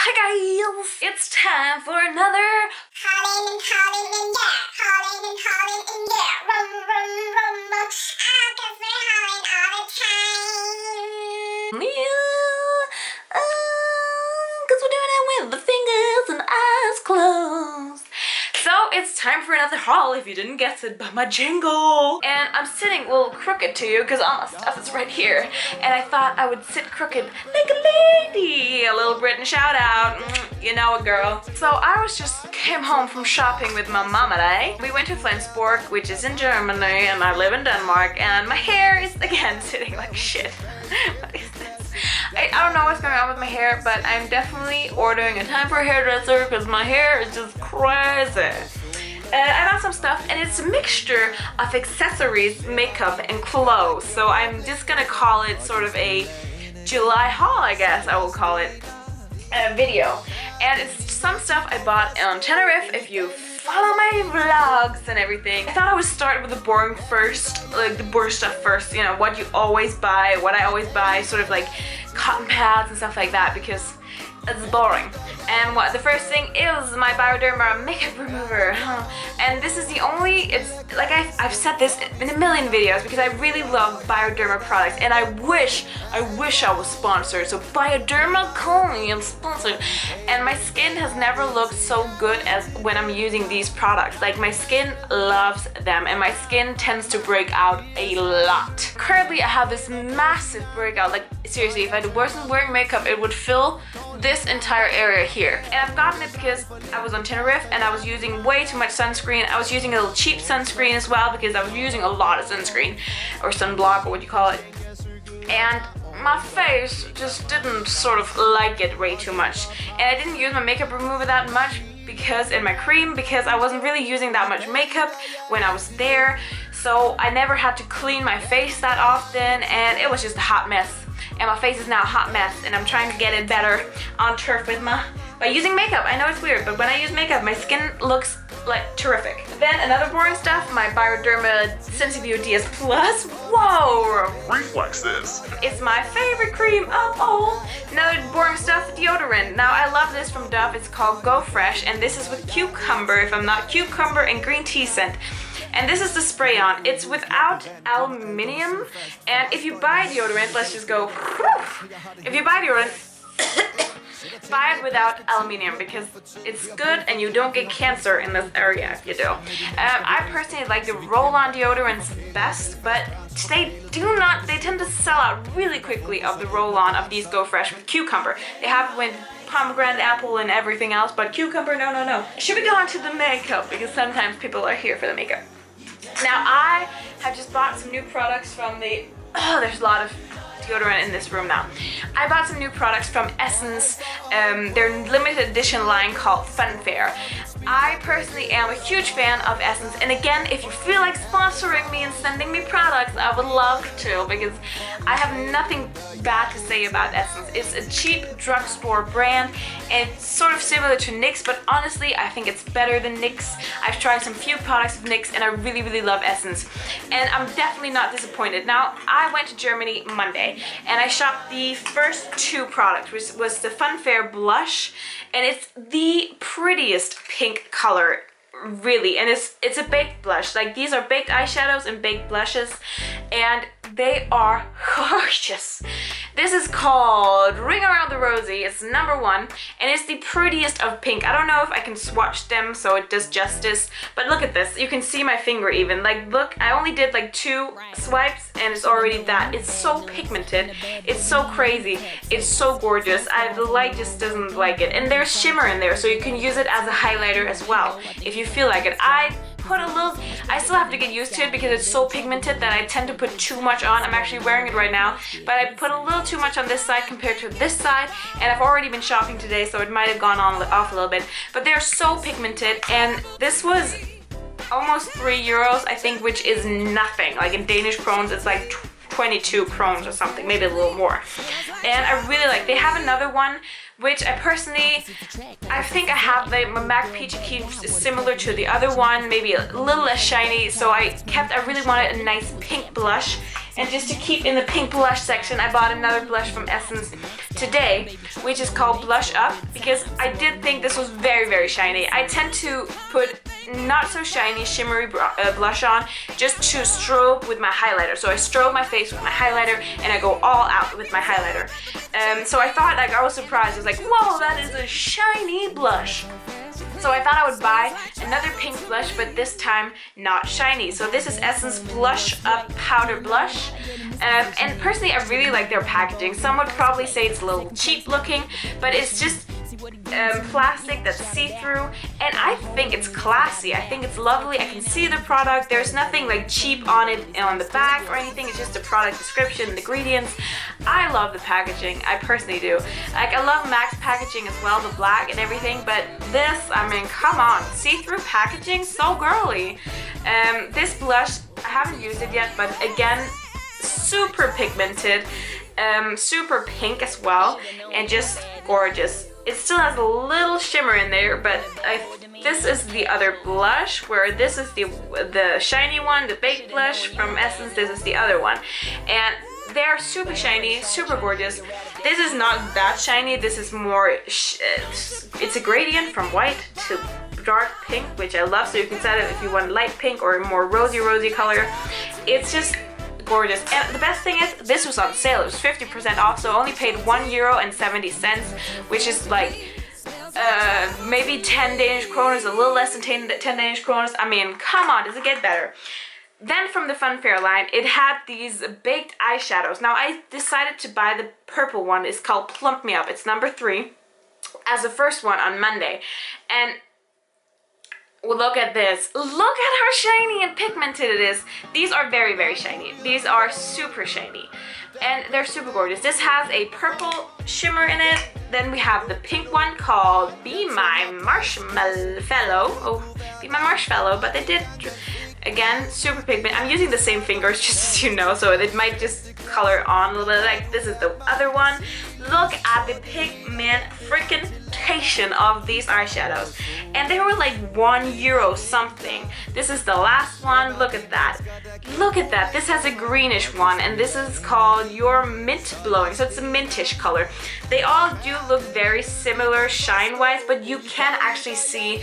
Hi guys! It's time for another Hauling and hauling and yeah, hauling and hauling and yeah, rum rum rum rum. Ah, 'cause we're hauling all the time. because we're doing it with the fingers and eyes closed. So it's time for another haul if you didn't guess it by my jingle. And I'm sitting a little crooked to you because all my stuff is right here. And I thought I would sit crooked like a lady. A little Britain shout out. You know it, girl. So I came home from shopping with my mama today. We went to Flensburg, which is in Germany, and I live in Denmark. And my hair is again sitting like shit. What is this? I don't know what's going on with my hair, but I'm definitely ordering a time for a hairdresser because my hair is just crazy. I bought some stuff, and it's a mixture of accessories, makeup, and clothes. So I'm just gonna call it sort of a July haul, I guess I will call it, video. And it's some stuff I bought on Tenerife. If you follow my vlogs and everything, I thought I would start with the boring first, like the boring stuff first, you know, what you always buy, what I always buy, sort of like cotton pads and stuff like that, because it's boring. And the first thing is my Bioderma makeup remover. And this is the only, it's like I've said this in a million videos because I really love Bioderma products, and I wish I was sponsored. So Bioderma, call me, I'm sponsored. And my skin has never looked so good as when I'm using these products. Like my skin loves them, and my skin tends to break out a lot. Currently I have this massive breakout. Like seriously, if I wasn't wearing makeup, it would fill this entire area here. And I've gotten it because I was on Tenerife and I was using way too much sunscreen. I was using a little cheap sunscreen as well because I was using a lot of sunscreen, or sunblock, or what you call it. And my face just didn't sort of like it way too much. And I didn't use my makeup remover that much and my cream because I wasn't really using that much makeup when I was there. So I never had to clean my face that often, and it was just a hot mess. And my face is now a hot mess, and I'm trying to get it better on turf by using makeup. I know it's weird, but when I use makeup, my skin looks like terrific. Then another boring stuff, my Bioderma Sensibio DS Plus. Whoa! Reflex this. It's my favorite cream of all. Another boring stuff, deodorant. Now I love this from Dove. It's called Go Fresh, and this is with cucumber, if I'm not cucumber, and green tea scent. And this is the spray on. It's without aluminium. And if you buy deodorant, let's just go. If you buy deodorant, buy it without aluminium because it's good and you don't get cancer in this area if you do. I personally like the roll-on deodorants best, but they tend to sell out really quickly of the roll-on of these Go Fresh with cucumber. They have it with pomegranate, apple, and everything else, but cucumber, no. Should we go on to the makeup, because sometimes people are here for the makeup. Now I have just bought some new products from the, there's a lot of deodorant in this room now. I bought some new products from Essence, their limited edition line called Funfair. I personally am a huge fan of Essence, and again, if you feel like sponsoring me and sending me products, I would love to, because I have nothing bad to say about Essence. It's a cheap drugstore brand, and it's sort of similar to NYX, but honestly, I think it's better than NYX. I've tried some few products of NYX, and I really love Essence, and I'm definitely not disappointed. Now, I went to Germany Monday, and I shopped the first two products, which was the Funfair blush, and it's the prettiest pink color, really, and it's a baked blush. Like, these are baked eyeshadows and baked blushes, and they are gorgeous. This is called Ring Around the Rosie. It's #1, and it's the prettiest of pink. I don't know if I can swatch them so it does justice, but look at this. You can see my finger even. Like, look, I only did like 2 swipes, and it's already that. It's so pigmented. It's so crazy. It's so gorgeous. The light just doesn't like it. And there's shimmer in there, so you can use it as a highlighter as well, if you feel like it. I still have to get used to it because it's so pigmented that I tend to put too much on. I'm actually wearing it right now, but I put a little too much on this side compared to this side, and I've already been shopping today, so it might have gone off a little bit. But they're so pigmented, and this was almost €3, I think, which is nothing. Like in Danish krones, it's like 22 krones or something, maybe a little more. And I really like, they have another one which I personally, I think I have the MAC Peachy Keen is similar to the other one, maybe a little less shiny, so I really wanted a nice pink blush. And just to keep in the pink blush section, I bought another blush from Essence today, which is called Blush Up, because I did think this was very, very shiny. I tend to put not so shiny, shimmery blush on just to strobe with my highlighter. So I strobe my face with my highlighter and I go all out with my highlighter. So I thought, like, I was surprised. I was like, whoa, that is a shiny blush. So I thought I would buy another pink blush, but this time not shiny. So this is Essence Blush Up Powder Blush. And personally, I really like their packaging. Some would probably say it's a little cheap looking, but it's just plastic that's see-through, and I think it's classy. I think it's lovely. I can see the product. There's nothing like cheap on it on the back or anything. It's just a product description, the ingredients. I love the packaging. I personally do. Like, I love MAC's packaging as well, the black and everything, but this, I mean, come on, see-through packaging, so girly. This blush, I haven't used it yet, but again, super pigmented, super pink as well, and just gorgeous. It still has a little shimmer in there, but this is the other blush, where this is the shiny one, the baked blush from Essence. This is the other one, and they're super shiny, super gorgeous. This is not that shiny. This is more, it's a gradient from white to dark pink, which I love. So you can set it if you want light pink or a more rosy color. It's just gorgeous. And the best thing is, this was on sale. It was 50% off, so I only paid €1.70, which is like maybe 10 Danish kroners, a little less than 10 Danish kroners. I mean, come on, does it get better? Then from the Funfair line, it had these baked eyeshadows. Now I decided to buy the purple one. It's called Plump Me Up. It's number 3 as the first one on Monday. And well, look at this. Look at how shiny and pigmented it is. These are very, very shiny. These are super shiny. And they're super gorgeous. This has a purple shimmer in it. Then we have the pink one called Be My Marshmallow. Oh, Be My Marshmallow. But they did, again, super pigment. I'm using the same fingers, just so you know, so it might just color on a little bit. Like, this is the other one. Look at the pigment freaking of these eyeshadows, and they were like €1 something. This is the last one. Look at that. Look at that. This has a greenish one, and this is called Your Mint Blowing, so it's a mintish color. They all do look very similar shine wise, but you can actually see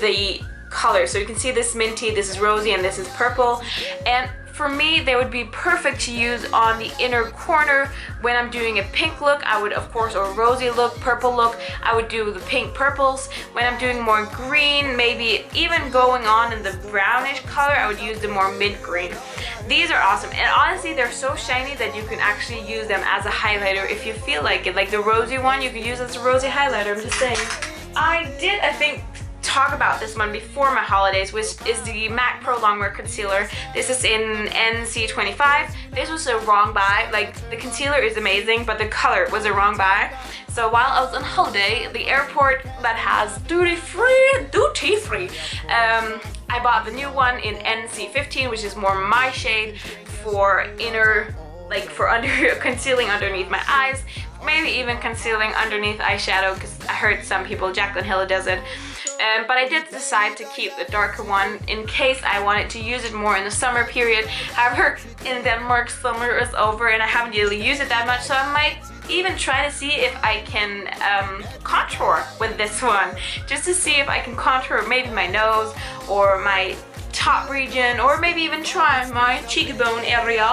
the color. So you can see this minty, this is rosy, and this is purple. And for me, they would be perfect to use on the inner corner when I'm doing a pink look. I would, of course, or a rosy look, purple look, I would do the pink purples. When I'm doing more green, maybe even going on in the brownish color, I would use the more mint green. These are awesome, and honestly, they're so shiny that you can actually use them as a highlighter if you feel like it. Like the rosy one, you could use as a rosy highlighter, I'm just saying. I think, talk about this one before my holidays, which is the MAC Pro Longwear Concealer. This is in NC25. This was a wrong buy. Like, the concealer is amazing, but the color was a wrong buy. So while I was on holiday, the airport that has duty free, I bought the new one in NC15, which is more my shade for inner, like for concealing underneath my eyes, maybe even concealing underneath eyeshadow, because I heard some people, Jaclyn Hill does it. But I did decide to keep the darker one in case I wanted to use it more in the summer period. However, in Denmark, summer is over and I haven't really used it that much, so I might even try to see if I can contour with this one, just to see if I can contour maybe my nose or my top region, or maybe even try my cheekbone area.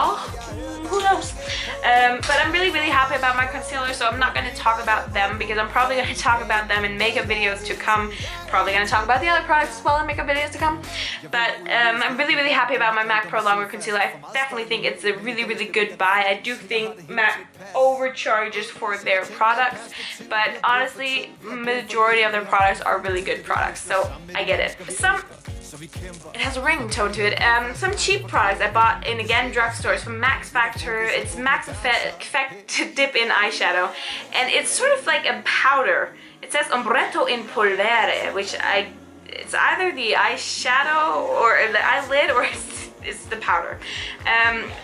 Who knows? But I'm really happy about my concealer, so I'm not going to talk about them because I'm probably going to talk about them in makeup videos to come. Probably going to talk about the other products as well in makeup videos to come. But I'm really happy about my MAC Pro Longwear Concealer. I definitely think it's a really good buy. I do think MAC overcharges for their products, but honestly, majority of their products are really good products, so I get it. It has a ringtone to it. Some cheap products I bought in, again, drugstores from Max Factor. It's Max Effect to dip in eyeshadow, and it's sort of like a powder. It says Ombretto in Polvere, which it's either the eyeshadow or the eyelid, or it's the powder.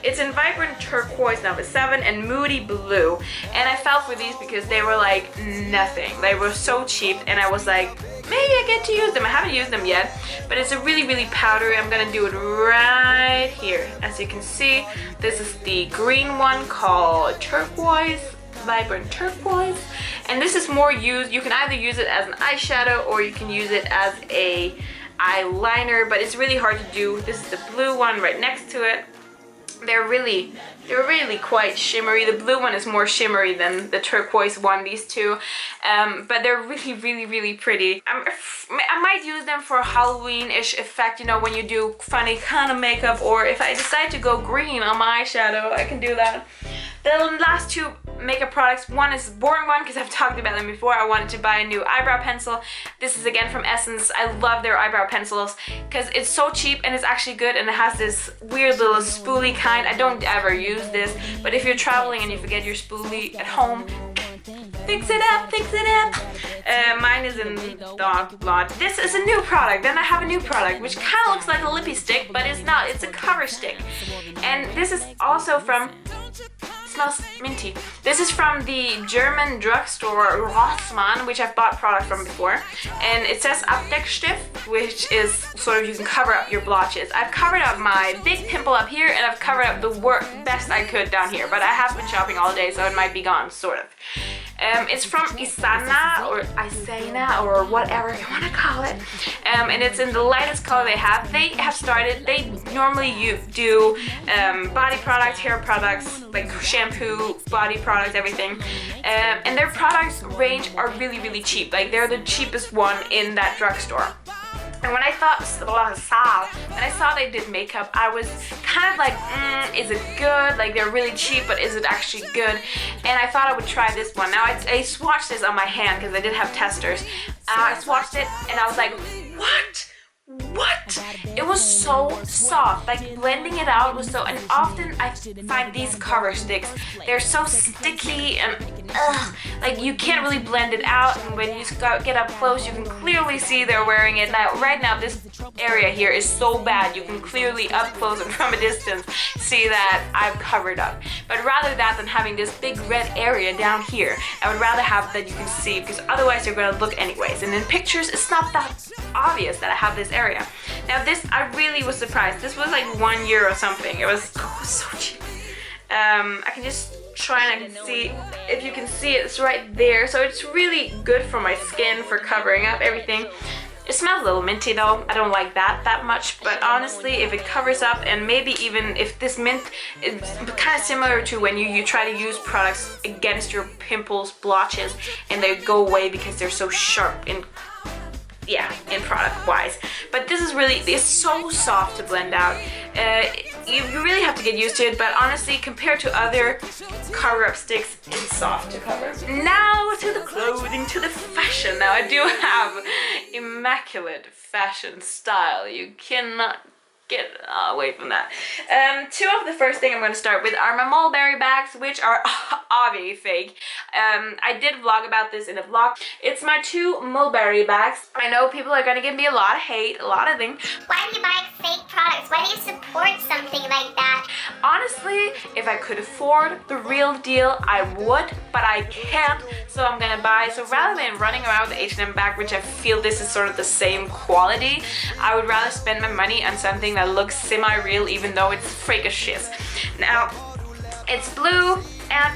It's in vibrant turquoise number 7 and moody blue. And I fell for these because they were like nothing. They were so cheap, and I was like, maybe I get to use them. I haven't used them yet, but it's a really powdery. I'm gonna do it right here. As you can see, this is the green one called turquoise, vibrant turquoise, and this is more used. You can either use it as an eyeshadow or you can use it as a eyeliner, but it's really hard to do. This is the blue one right next to it. They're really quite shimmery. The blue one is more shimmery than the turquoise one, these two, but they're really pretty. I might use them for a Halloween-ish effect, you know, when you do funny kind of makeup, or if I decide to go green on my eyeshadow, I can do that. The last two makeup products, one is a boring one because I've talked about them before. I wanted to buy a new eyebrow pencil. This is again from Essence. I love their eyebrow pencils because it's so cheap and it's actually good, and it has this weird little spoolie kind. I don't ever use this, but if you're traveling and you forget your spoolie at home, fix it up. Mine is in Dog Blood. This is a new product. Then I have a new product which kind of looks like a lippy stick, but it's not. It's a cover stick, and this is also from, smells minty. This is from the German drugstore Rossmann, which I've bought product from before, and it says Abdeckstift, which is sort of, you can cover up your blotches. I've covered up my big pimple up here, and I've covered up the best I could down here, but I have been shopping all day, so it might be gone, sort of. It's from Isana or whatever you want to call it, and it's in the lightest color they have. They normally do body products, hair products, like shampoo, body products, everything, and their products range are really cheap. Like, they're the cheapest one in that drugstore. And when I saw they did makeup, I was kind of like, is it good? Like, they're really cheap, but is it actually good? And I thought I would try this one. Now, I swatched this on my hand because I did have testers. I swatched it and I was like, what? It was so soft. Like, blending it out was so, and often I find these cover sticks, they're so sticky and like, you can't really blend it out, and when you get up close you can clearly see they're wearing it. Now, right now, this area here is so bad, you can clearly up close and from a distance see that I've covered up. But rather than having this big red area down here, I would rather have that you can see, because otherwise you're gonna look anyways, and in pictures it's not that obvious that I have this area. Now, this, I really was surprised. This was like €1 or something. It was so cheap. I can just try, and I can see, if you can see it, it's right there. So it's really good for my skin, for covering up everything. It smells a little minty though. I don't like that much, but honestly, if it covers up, and maybe even if this mint is kind of similar to when you try to use products against your pimples, blotches, and they go away because they're so sharp in product wise. But this is really, it's so soft to blend out. You really have to get used to it, but honestly, compared to other cover-up sticks, it's soft to cover. Now to the clothing, to the fashion. Now, I do have immaculate fashion style. You cannot get away from that. Two of the first thing I'm going to start with are my mulberry bags, which are obviously fake. I did vlog about this in a vlog. It's my 2 mulberry bags. I know people are going to give me a lot of hate, a lot of things. Why do you buy fake products? Why do you support something like that? Honestly, if I could afford the real deal, I would, but I can't, so I'm gonna buy. So rather than running around with the H&M bag, which I feel this is sort of the same quality, I would rather spend my money on something that looks semi-real, even though it's fake as shit. Now, it's blue and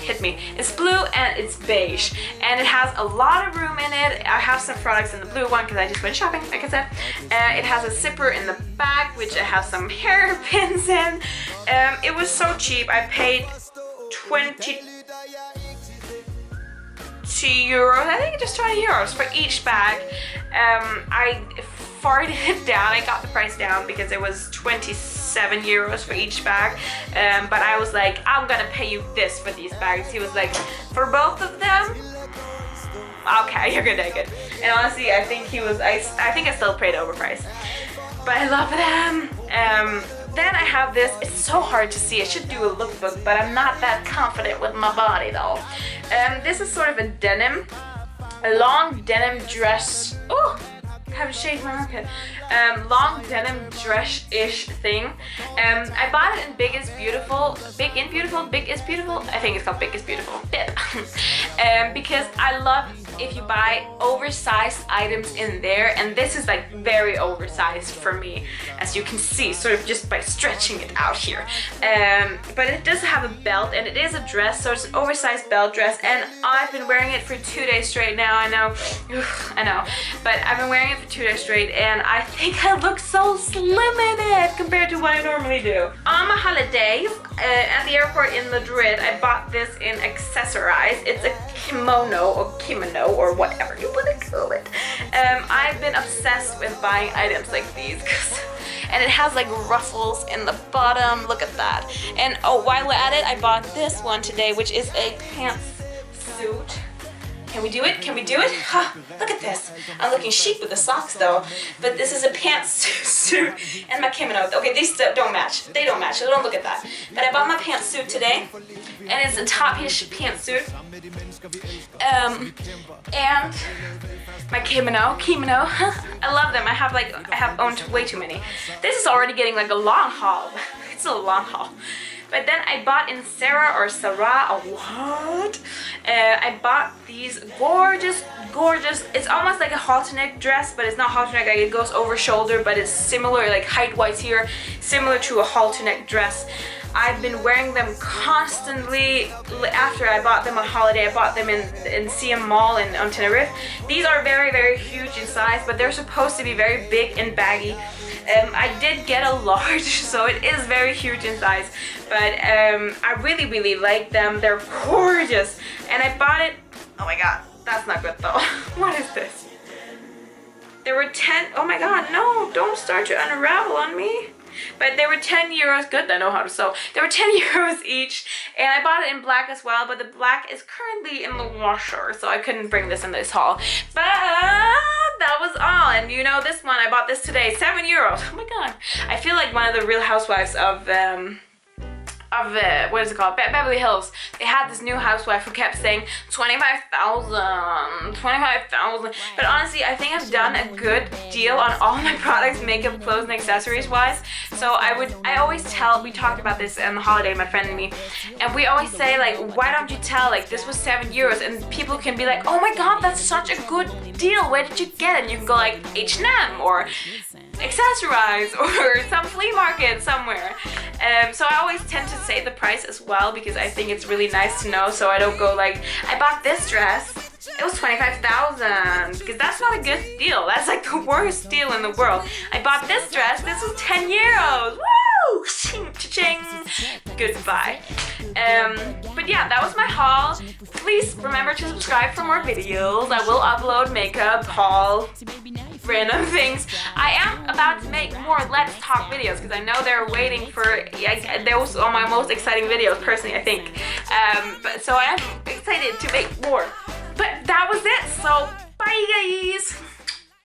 hit me. It's blue and it's beige, and it has a lot of room in it. I have some products in the blue one because I just went shopping, like I said. It has a zipper in the back, which I have some hairpins in. It was so cheap. I paid 22 euros, I think just 20 euros for each bag. I farted it down. I got the price down because it was 27 euros for each bag, but I was like, I'm gonna pay you this for these bags. He was like, for both of them? Okay, you're gonna take it. And honestly, I think he was, I think I still paid overpriced, but I love them. Then I have this. It's so hard to see. I should do a lookbook, but I'm not that confident with my body though. This is sort of a denim, a long denim dress. Oh, haven't shaved my armpit. Long denim dress-ish thing. I bought it in Big is Beautiful. Big is Beautiful? I think it's called Big is Beautiful. Because I love if you buy oversized items in there, and this is like very oversized for me, as you can see, sort of just by stretching it out here. But it does have a belt, and it is a dress, so it's an oversized belt dress, and I've been wearing it for 2 days straight now. I know, but I've been wearing it for 2 days straight, and I think I look so slim in it compared to what I normally do. On my holidays at the airport in Madrid, I bought this in Accessorize. It's a kimono or whatever you want to call it. I've been obsessed with buying items like these, and it has like ruffles in the bottom. Look at that. And oh, while we're at it, I bought this one today, which is a pantsuit. Can we do it? Can we do it? Huh, look at this. I'm looking chic with the socks though. But this is a pantsuit and my kimono. Okay, these don't match. They don't match, so don't look at that. But I bought my pantsuit today, and it's a top-ish pantsuit. And my kimono. I love them. I have owned way too many. This is already getting like a long haul. It's a long haul. But then I bought in Sarah, I bought these gorgeous, it's almost like a halter neck dress, but it's not halter neck, like it goes over shoulder, but it's similar, like height-wise here, similar to a halter neck dress. I've been wearing them constantly. After I bought them on holiday, I bought them in CM Mall on Tenerife. These are very, very huge in size, but they're supposed to be very big and baggy. I did get a large, so it is very huge in size, but I really, really like them. They're gorgeous, and I bought it. Oh my god, that's not good though. What is this? There were 10, oh my god, no, don't start to unravel on me. But they were 10 euros, good, I know how to sew. They were 10 euros each, and I bought it in black as well, but the black is currently in the washer, so I couldn't bring this in this haul. But that was all, and you know this one, I bought this today, 7 euros. Oh my god. I feel like one of the Real Housewives of what is it called? Beverly Hills. They had this new housewife who kept saying 25,000, 25,000. But honestly, I think I've done a good deal on all my products, makeup, clothes, and accessories wise. So I always tell, we talked about this on the holiday, my friend and me, and we always say like, why don't you tell like this was 7 euros, and people can be like, oh my god, that's such a good deal. Where did you get it? And you can go like H&M or Accessorize or some flea market somewhere. So I always tend to say the price as well, because I think it's really nice to know, so I don't go like, I bought this dress, it was 25,000, because that's not a good deal. That's like the worst deal in the world. I bought this dress, this was 10 euros. Woo! Cha-ching! Goodbye. But yeah, that was my haul. Please remember to subscribe for more videos. I will upload makeup, haul, random things. I am about to make more Let's Talk videos, because I know they're waiting for, those are my most exciting videos personally, I think. So I am excited to make more. But that was it, so bye guys!